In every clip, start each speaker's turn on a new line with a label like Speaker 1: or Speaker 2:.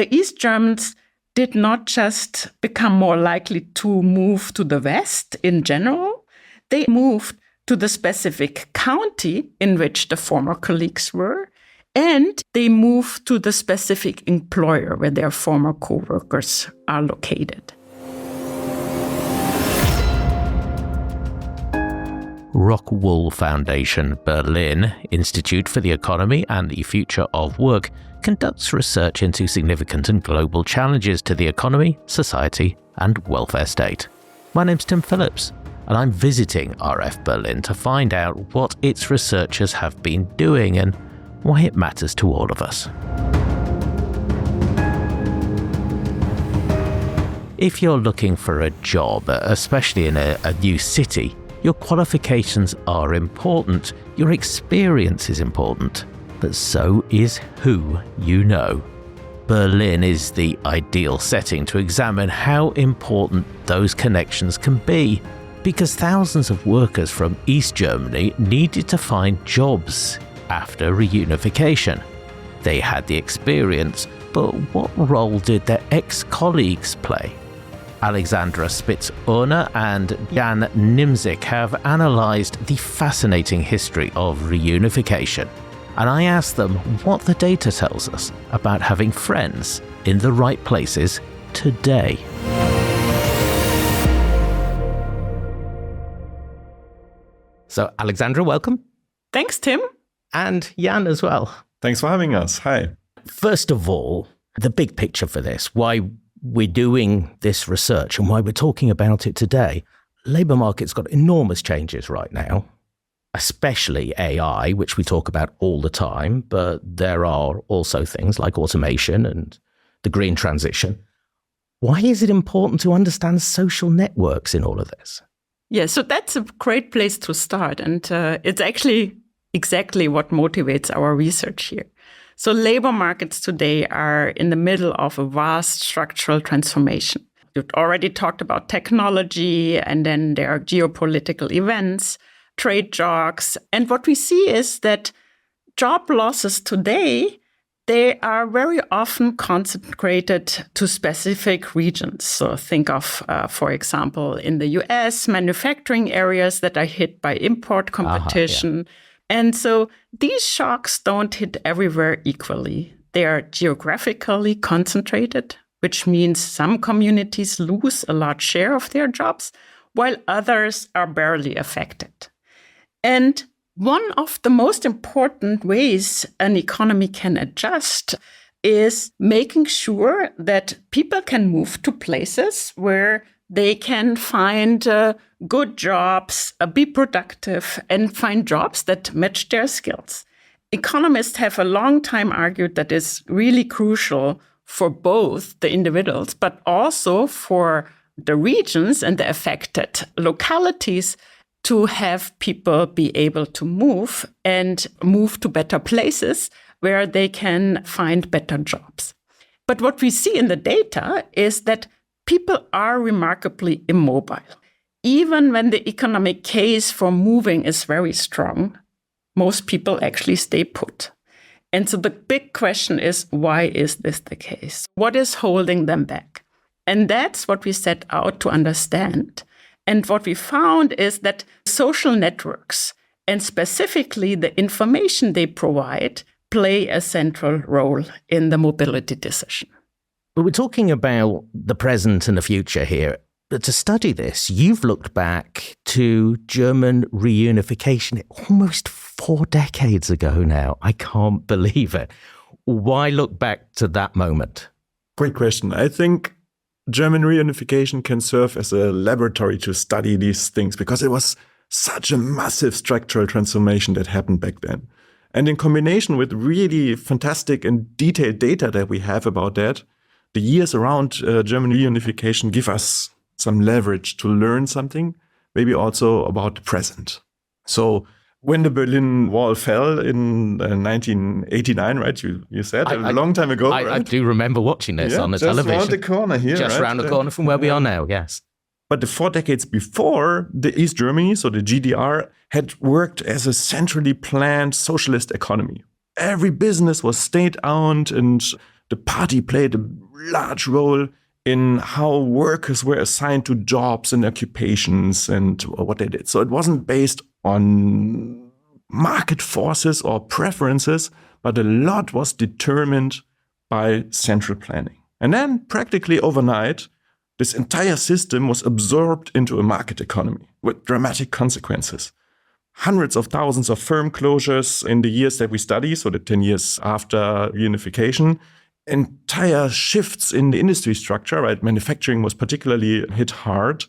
Speaker 1: the East Germans did not just become more likely to move to the West in general, they moved to the specific county in which the former colleagues were, and they moved to the specific employer where their former coworkers are located.
Speaker 2: Rockwool Foundation Berlin Institute for the Economy and the Future of Work conducts research into significant and global challenges to the economy, society, and welfare state. My name's Tim Phillips, and I'm visiting RFBerlin to find out what its researchers have been doing and why it matters to all of us. If you're looking for a job, especially in a new city, your qualifications are important, your experience is important, but so is who you know. Berlin is the ideal setting to examine how important those connections can be, because thousands of workers from East Germany needed to find jobs after reunification. They had the experience, but what role did their ex-colleagues play? Alexandra Spitz-Oener and Jan Nimczik have analysed the fascinating history of reunification, and I asked them what the data tells us about having friends in the right places today. So, Alexandra, welcome.
Speaker 1: Thanks, Tim.
Speaker 2: And Jan as well.
Speaker 3: Thanks for having us. Hi.
Speaker 2: First of all, the big picture for this, why we're doing this research and why we're talking about it today. Labour market's got enormous changes right now, especially AI, which we talk about all the time, but there are also things like automation and the green transition. Why is it important to understand social networks in all of this?
Speaker 1: Yeah, so that's a great place to start. And it's actually exactly what motivates our research here. So labor markets today are in the middle of a vast structural transformation. You've already talked about technology, and then there are geopolitical events, trade shocks. And what we see is that job losses today, they are very often concentrated to specific regions. So think of, for example, in the US, manufacturing areas that are hit by import competition. And so these shocks don't hit everywhere equally. They are geographically concentrated, which means some communities lose a large share of their jobs, while others are barely affected. And one of the most important ways an economy can adjust is making sure that people can move to places where they can find good jobs, be productive, and find jobs that match their skills. Economists have a long time argued that it's really crucial for both the individuals, but also for the regions and the affected localities to have people be able to move and move to better places where they can find better jobs. But what we see in the data is that people are remarkably immobile. Even when the economic case for moving is very strong, most people actually stay put. And so the big question is, why is this the case? What is holding them back? And that's what we set out to understand. And what we found is that social networks, and specifically the information they provide, play a central role in the mobility decision.
Speaker 2: But we're talking about the present and the future here. But to study this, you've looked back to German reunification almost 4 decades ago now. I can't believe it. Why look back to that moment?
Speaker 3: Great question. I think German reunification can serve as a laboratory to study these things because it was such a massive structural transformation that happened back then. And in combination with really fantastic and detailed data that we have about that, the years around German reunification give us some leverage to learn something, maybe also about the present. So when the Berlin Wall fell in 1989, right? You said a long time ago.
Speaker 2: I do remember watching this on the television.
Speaker 3: Just around the corner here,
Speaker 2: Just
Speaker 3: right?
Speaker 2: around the corner from where we are now, yes.
Speaker 3: But the 4 decades before, the East Germany, so the GDR, had worked as a centrally planned socialist economy. Every business was state-owned and the party played a large role in how workers were assigned to jobs and occupations and what they did. So it wasn't based on market forces or preferences, but a lot was determined by central planning. And then practically overnight, this entire system was absorbed into a market economy with dramatic consequences. Hundreds of thousands of firm closures in the years that we study, so the 10 years after reunification. Entire shifts in the industry structure, right? Manufacturing was particularly hit hard,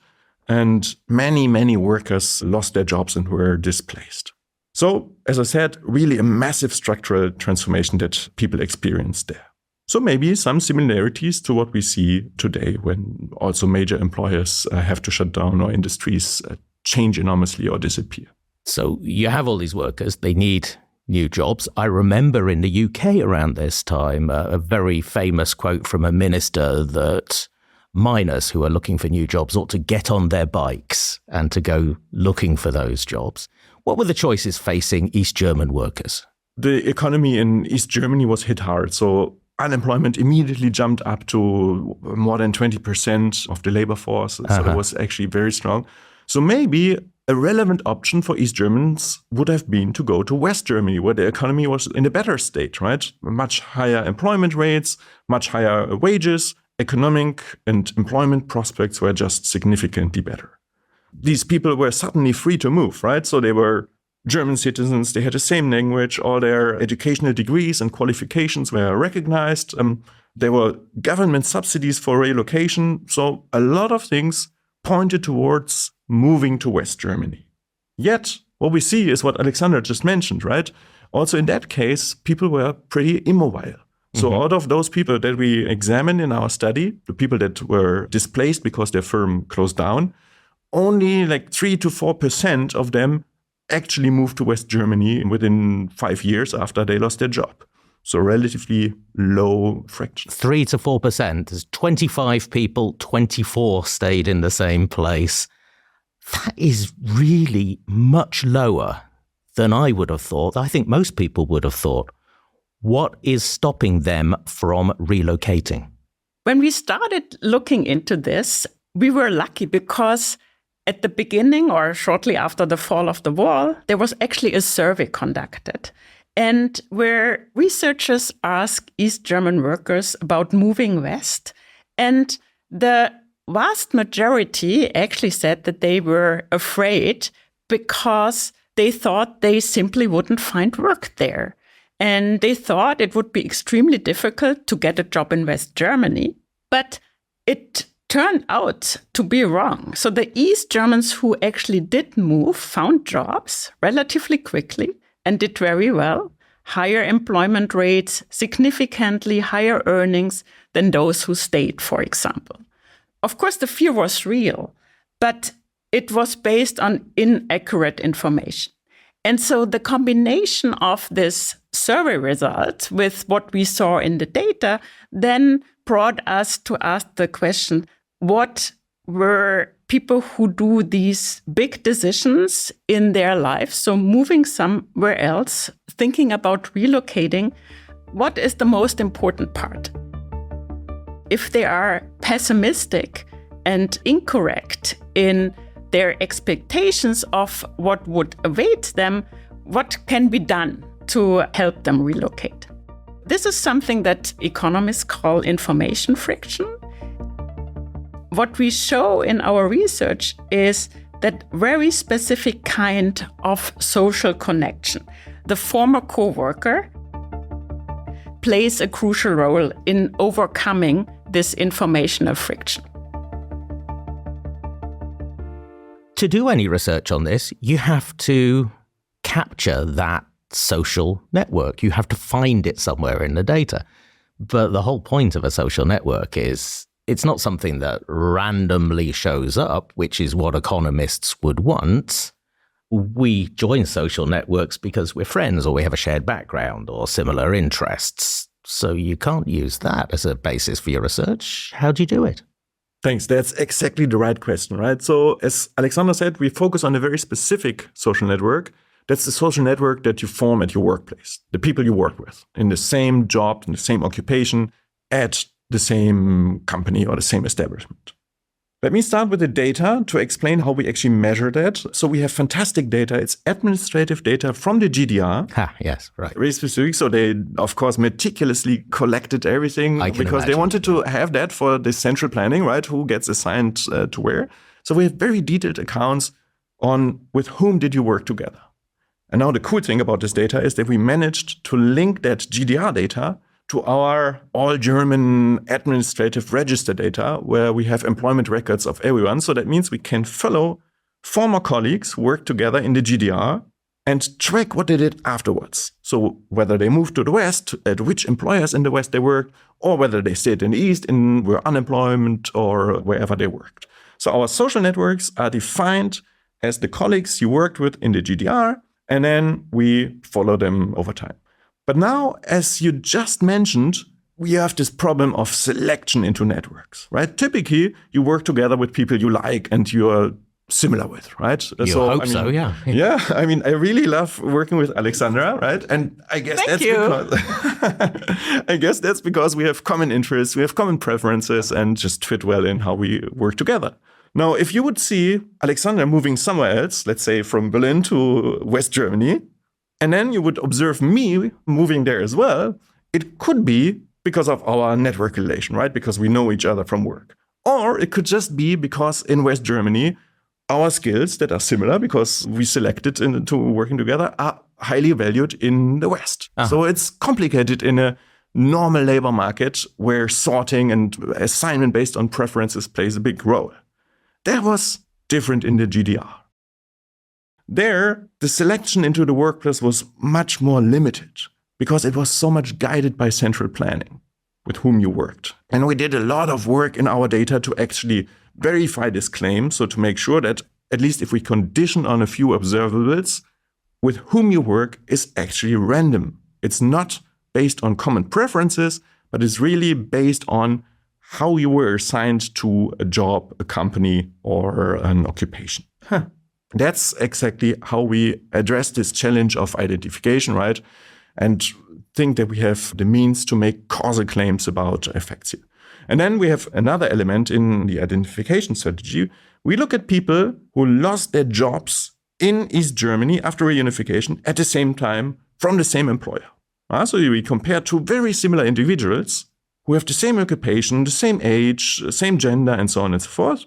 Speaker 3: and many, many workers lost their jobs and were displaced. So, as I said, really a massive structural transformation that people experienced there. So maybe some similarities to what we see today when also major employers have to shut down or industries change enormously or disappear.
Speaker 2: So you have all these workers, they need new jobs. I remember in the UK around this time, a very famous quote from a minister that miners who are looking for new jobs ought to get on their bikes and to go looking for those jobs. What were the choices facing East German workers?
Speaker 3: The economy in East Germany was hit hard. So unemployment immediately jumped up to more than 20% of the labor force. So it was actually very strong. So maybe a relevant option for East Germans would have been to go to West Germany, where the economy was in a better state, right? Much higher employment rates, much higher wages, economic and employment prospects were just significantly better. These people were suddenly free to move, right? So they were German citizens, they had the same language, all their educational degrees and qualifications were recognized. There were government subsidies for relocation. So a lot of things pointed towards moving to West Germany. Yet, what we see is what Alexandra just mentioned, right? Also in that case, people were pretty immobile. So out of those people that we examined in our study, the people that were displaced because their firm closed down, only like 3 to 4% of them actually moved to West Germany within 5 years after they lost their job. So relatively low fraction.
Speaker 2: 3 to 4%. There's 25 people, 24 stayed in the same place. That is really much lower than I would have thought. I think most people would have thought. What is stopping them from relocating?
Speaker 1: When we started looking into this, we were lucky because at the beginning or shortly after the fall of the wall, there was actually a survey conducted. And where researchers asked East German workers about moving west. And the vast majority actually said that they were afraid because they thought they simply wouldn't find work there. And they thought it would be extremely difficult to get a job in West Germany. But it turned out to be wrong. So the East Germans who actually did move found jobs relatively quickly and did very well. Higher employment rates, significantly higher earnings than those who stayed, for example. Of course, the fear was real, but it was based on inaccurate information. And so the combination of this survey result with what we saw in the data then brought us to ask the question, what were people who do these big decisions in their lives, so moving somewhere else, thinking about relocating, what is the most important part? If they are pessimistic and incorrect in their expectations of what would await them, what can be done to help them relocate? This is something that economists call information friction. What we show in our research is that very specific kind of social connection. The former coworker plays a crucial role in overcoming this informational friction.
Speaker 2: To do any research on this, you have to capture that social network. You have to find it somewhere in the data. But the whole point of a social network is it's not something that randomly shows up, which is what economists would want. We join social networks because we're friends or we have a shared background or similar interests. So you can't use that as a basis for your research. How do you do it?
Speaker 3: Thanks. That's exactly the right question, right? So as Alexandra said, we focus on a very specific social network. That's the social network that you form at your workplace, the people you work with in the same job, in the same occupation, at the same company or the same establishment. Let me start with the data to explain how we actually measure that. So we have fantastic data. It's administrative data from the GDR.
Speaker 2: Yes, right.
Speaker 3: Very specific. So they, of course, meticulously collected everything because they wanted to have that for the central planning, right? Who gets assigned to where. So we have very detailed accounts on with whom did you work together. And now the cool thing about this data is that we managed to link that GDR data to our all-German administrative register data, where we have employment records of everyone. So that means we can follow former colleagues who worked together in the GDR and track what they did afterwards. So whether they moved to the West, at which employers in the West they worked, or whether they stayed in the East and were unemployment or wherever they worked. So our social networks are defined as the colleagues you worked with in the GDR, and then we follow them over time. But now, as you just mentioned, we have this problem of selection into networks, right? Typically, you work together with people you like and you are similar with, right?
Speaker 2: You hope so, yeah.
Speaker 3: Yeah, I mean, I really love working with Alexandra, right? And I guess that's because we have common interests, we have common preferences, and just fit well in how we work together. Now, if you would see Alexandra moving somewhere else, let's say from Berlin to West Germany, and then you would observe me moving there as well, it could be because of our network relation, right? Because we know each other from work. Or it could just be because in West Germany, our skills that are similar because we selected into working together are highly valued in the West. So it's complicated in a normal labor market where sorting and assignment based on preferences plays a big role. That was different in the GDR. There, the selection into the workplace was much more limited because it was so much guided by central planning with whom you worked. And we did a lot of work in our data to actually verify this claim, so to make sure that at least if we condition on a few observables, with whom you work is actually random. It's not based on common preferences, but it's really based on how you were assigned to a job, a company, or an occupation. That's exactly how we address this challenge of identification, right? And think that we have the means to make causal claims about effects here. And then we have another element in the identification strategy. We look at people who lost their jobs in East Germany after reunification at the same time from the same employer. So we compare two very similar individuals who have the same occupation, the same age, same gender, and so on and so forth.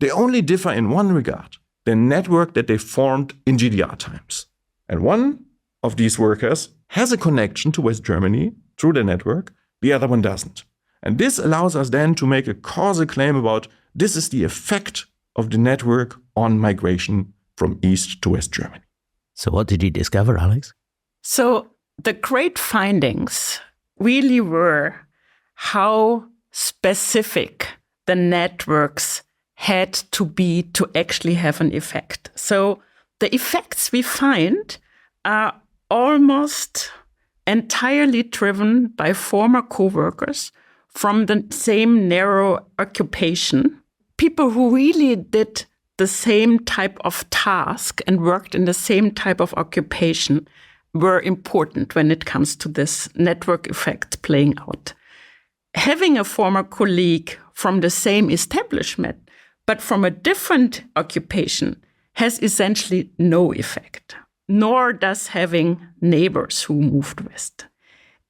Speaker 3: They only differ in one regard: the network that they formed in GDR times. And one of these workers has a connection to West Germany through the network, the other one doesn't. And this allows us then to make a causal claim about this is the effect of the network on migration from East to West Germany.
Speaker 2: So what did you discover, Alex?
Speaker 1: So the great findings really were how specific the networks had to be to actually have an effect. So the effects we find are almost entirely driven by former coworkers from the same narrow occupation, people who really did the same type of task and worked in the same type of occupation were important when it comes to this network effect playing out. Having a former colleague from the same establishment but from a different occupation has essentially no effect, nor does having neighbours who moved west.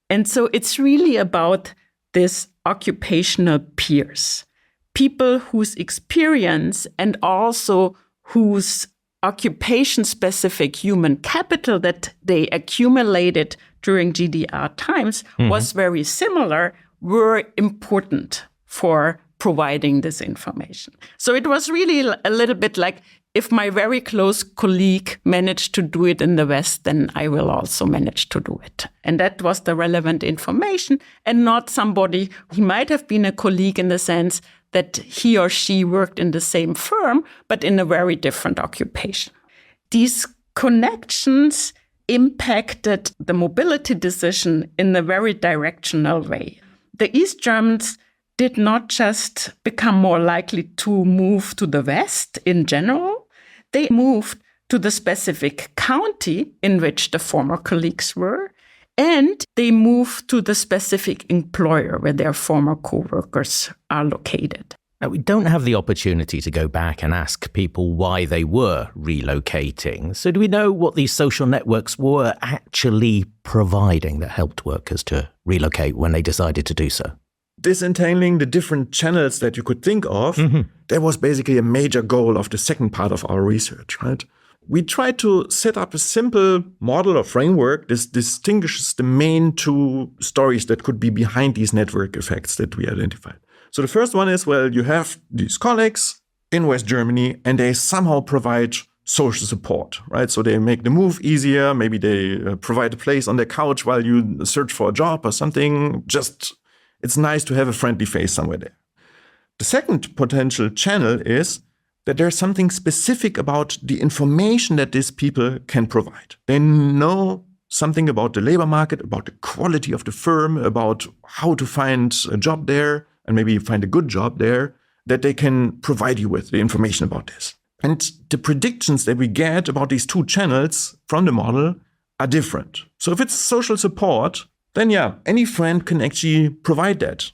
Speaker 1: And so it's really about this occupational peers, people whose experience and also whose occupation-specific human capital that they accumulated during GDR times was very similar, were important for providing this information. So it was really a little bit like, if my very close colleague managed to do it in the West, then I will also manage to do it. And that was the relevant information, and not somebody, he might have been a colleague in the sense that he or she worked in the same firm, but in a very different occupation. These connections impacted the mobility decision in a very directional way. The East Germans did not just become more likely to move to the West in general, they moved to the specific county in which the former colleagues were, And they move to the specific employer where their former coworkers are located.
Speaker 2: Now, we don't have the opportunity to go back and ask people why they were relocating. So do we know what these social networks were actually providing that helped workers to relocate when they decided to do so?
Speaker 3: Disentangling the different channels that you could think of, that was basically a major goal of the second part of our research, right? We tried to set up a simple model or framework that distinguishes the main two stories that could be behind these network effects that we identified. So the first one is, well, you have these colleagues in West Germany and they somehow provide social support, right? So they make the move easier. Maybe they provide a place on their couch while you search for a job or something. Just, it's nice to have a friendly face somewhere there. The second potential channel is that there's something specific about the information that these people can provide. They know something about the labor market, about the quality of the firm, about how to find a job there, and maybe find a good job there, that they can provide you with the information about this. And the predictions that we get about these two channels from the model are different. So if it's social support, then yeah, any friend can actually provide that.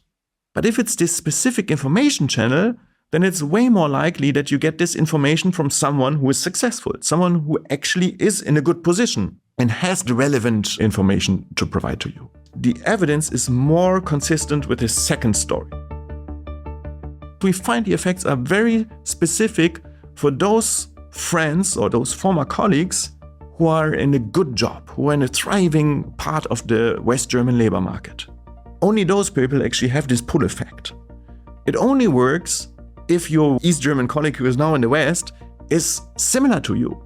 Speaker 3: But if it's this specific information channel, then it's way more likely that you get this information from someone who is successful, someone who actually is in a good position and has the relevant information to provide to you. The evidence is more consistent with his second story. We find the effects are very specific for those friends or those former colleagues who are in a good job, who are in a thriving part of the West German labor market. Only those people actually have this pull effect. It only works if your East German colleague who is now in the West is similar to you.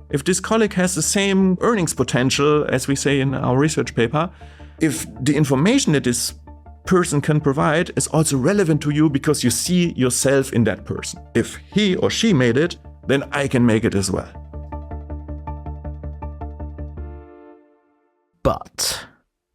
Speaker 3: If this colleague has the same earnings potential, as we say in our research paper, if the information that this person can provide is also relevant to you because you see yourself in that person. If he or she made it, then I can make it as well.
Speaker 2: But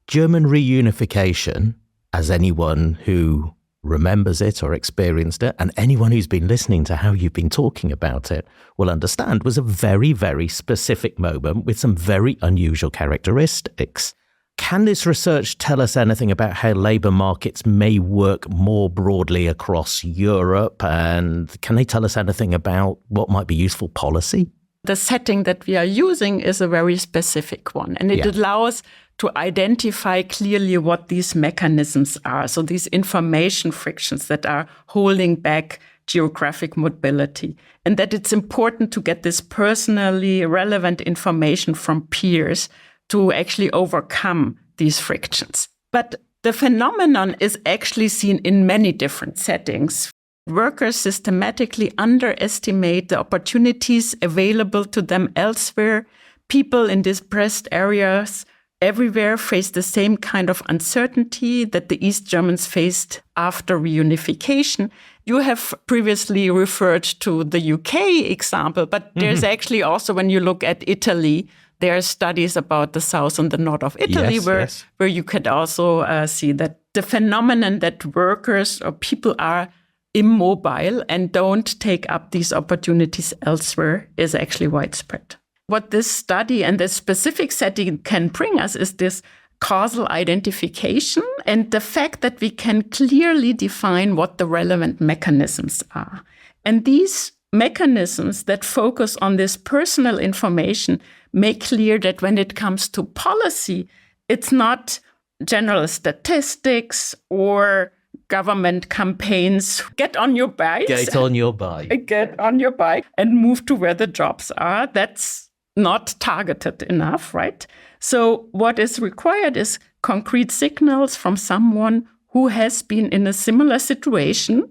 Speaker 2: German reunification, as anyone who remembers it or experienced it, and anyone who's been listening to how you've been talking about it will understand, was a very, very specific moment with some very unusual characteristics. Can this research tell us anything about how labour markets may work more broadly across Europe? And can they tell us anything about what might be useful policy?
Speaker 1: The setting that we are using is a very specific one, and it allows to identify clearly what these mechanisms are. So these information frictions that are holding back geographic mobility, and that it's important to get this personally relevant information from peers to actually overcome these frictions. But the phenomenon is actually seen in many different settings. Workers systematically underestimate the opportunities available to them elsewhere. People in displaced areas everywhere face the same kind of uncertainty that the East Germans faced after reunification. You have previously referred to the UK example, but there's actually also, when you look at Italy, there are studies about the south and the north of Italy where you could also see that the phenomenon that workers or people are immobile and don't take up these opportunities elsewhere is actually widespread. What this study and this specific setting can bring us is this causal identification and the fact that we can clearly define what the relevant mechanisms are. And these mechanisms that focus on this personal information make clear that when it comes to policy, it's not general statistics or government campaigns. Get on your bike.
Speaker 2: Get on your bike.
Speaker 1: Get on your bike and move to where the jobs are. That's not targeted enough, right? So what is required is concrete signals from someone who has been in a similar situation,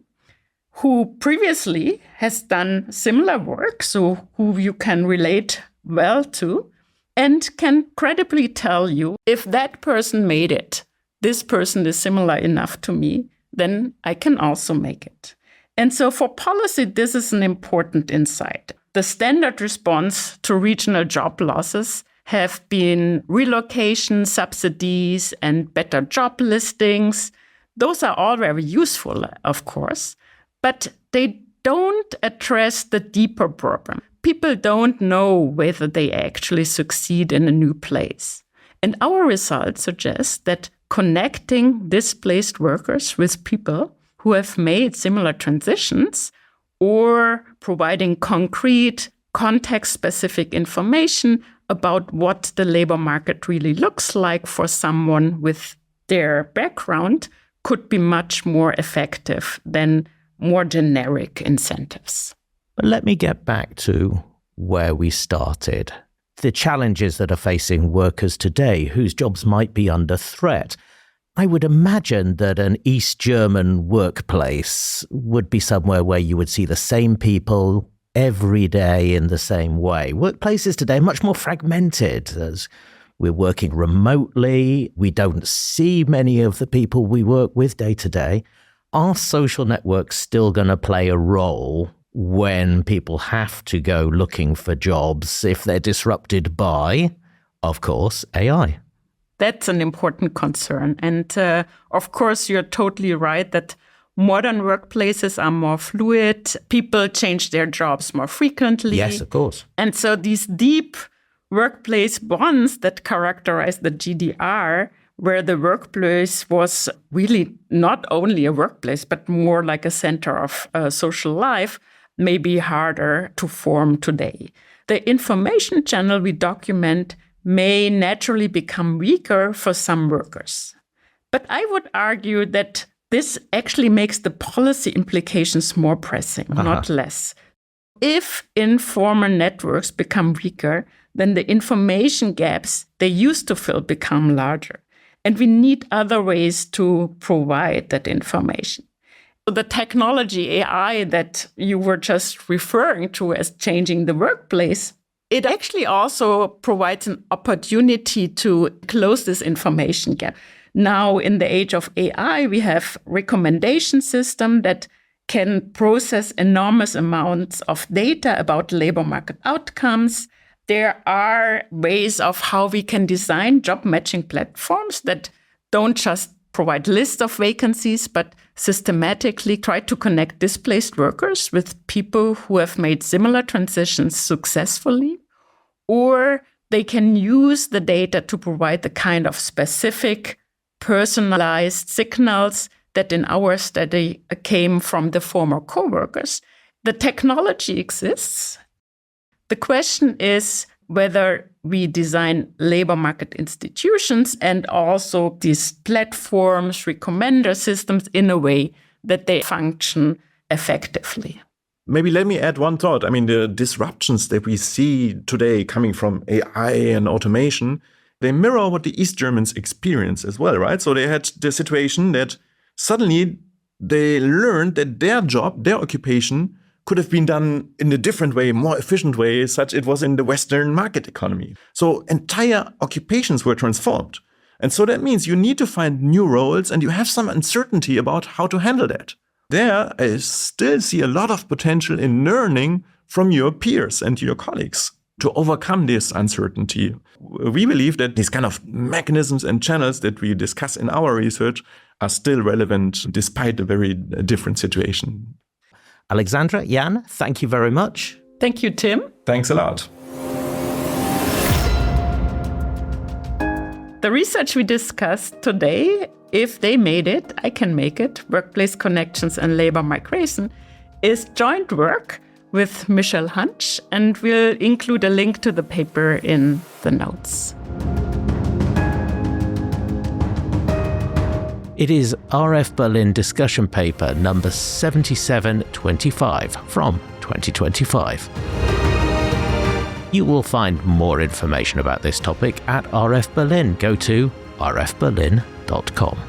Speaker 1: who previously has done similar work, so who you can relate well to, and can credibly tell you, if that person made it, this person is similar enough to me, then I can also make it. And so for policy, this is an important insight. The standard response to regional job losses have been relocation, subsidies, and better job listings. Those are all very useful, of course, but they don't address the deeper problem. People don't know whether they actually succeed in a new place. And our results suggest that connecting displaced workers with people who have made similar transitions or providing concrete, context-specific information about what the labor market really looks like for someone with their background could be much more effective than more generic incentives.
Speaker 2: But let me get back to where we started. The challenges that are facing workers today whose jobs might be under threat. I would imagine that an East German workplace would be somewhere where you would see the same people every day in the same way. Workplaces today are much more fragmented as we're working remotely. We don't see many of the people we work with day to day. Are social networks still going to play a role when people have to go looking for jobs if they're disrupted by, of course, AI?
Speaker 1: That's an important concern. And of course, you're totally right that modern workplaces are more fluid. People change their jobs more frequently.
Speaker 2: Yes, of course.
Speaker 1: And so these deep workplace bonds that characterize the GDR, where the workplace was really not only a workplace, but more like a center of social life, may be harder to form today. The information channel we document may naturally become weaker for some workers. But I would argue that this actually makes the policy implications more pressing, not less. If informal networks become weaker, then the information gaps they used to fill become larger. And we need other ways to provide that information. The technology, AI, that you were just referring to as changing the workplace, it actually also provides an opportunity to close this information gap. Now, in the age of AI, we have recommendation system that can process enormous amounts of data about labor market outcomes. There are ways of how we can design job matching platforms that don't just provide lists of vacancies, but systematically try to connect displaced workers with people who have made similar transitions successfully. Or they can use the data to provide the kind of specific, personalized signals that in our study came from the former coworkers. The technology exists. The question is whether we design labor market institutions and also these platforms, recommender systems in a way that they function effectively.
Speaker 3: Maybe let me add one thought. I mean, the disruptions that we see today coming from AI and automation, they mirror what the East Germans experience as well, right? So they had the situation that suddenly they learned that their job, their occupation could have been done in a different way, more efficient way, such it was in the Western market economy. So entire occupations were transformed. And so that means you need to find new roles and you have some uncertainty about how to handle that. There, I still see a lot of potential in learning from your peers and your colleagues to overcome this uncertainty. We believe that these kind of mechanisms and channels that we discuss in our research are still relevant despite a very different situation.
Speaker 2: Alexandra, Jan, thank you very much.
Speaker 1: Thank you, Tim.
Speaker 3: Thanks a lot.
Speaker 1: The research we discussed today, if they made it, I can make it, workplace connections and labor migration, is joint work with Nimczik and Hansch, and we'll include a link to the paper in the notes.
Speaker 2: It is RFBerlin discussion paper number 7725 from 2025. You will find more information about this topic at RFBerlin. Go to rfberlin.com.